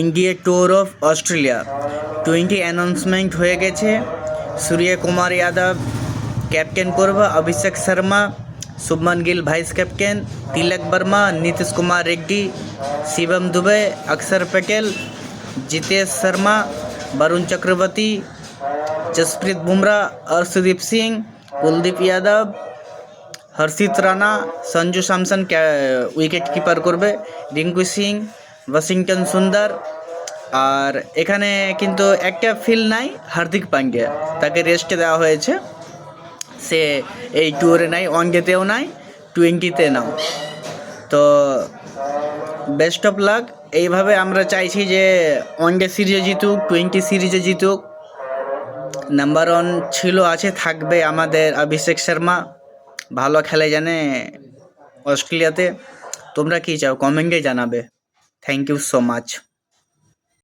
India tour of Australia 20 announcement হয়ে গেছে। Suryakumar Yadav captain করবে, অভিষেক শর্মা, শুভমান গিল ভাইস ক্যাপ্টেন, তিলক বর্মা, নীতিশ কুমার রেড্ডি, শিবম দুবে, অক্ষর প্যাটেল, জিতেশ শর্মা, বরুণ চক্রবর্তী, जसप्रीत बुमराह, अर्शदीप सिंह, कुलदीप यादव, हर्षित राणा, संजू सैमसन उइकेट कीपर करबे, रिंकू सिंह, वाशिंगटन सुंदर। और एखाने किन्तु एकटा फिल नाई हार्दिक पांड्या, ताके रेस्ट देওয়া হয়েছে। সে এই ট্যুরে নাই, ওয়ানডেতেও নাই, 20-তে নাও। তো বেস্ট অফ লাক। এইভাবে আমরা চাইছি যে ওয়ানডে সিরিজে জিতুক, 20 সিরিজে জিতুক। নাম্বার ওয়ান ছিল, আছে, থাকবে আমাদের অভিষেক শর্মা। ভালো খেলে জানে অস্ট্রেলিয়াতে। তোমরা কী চাও কমেন্টে জানাবে। Thank you so much.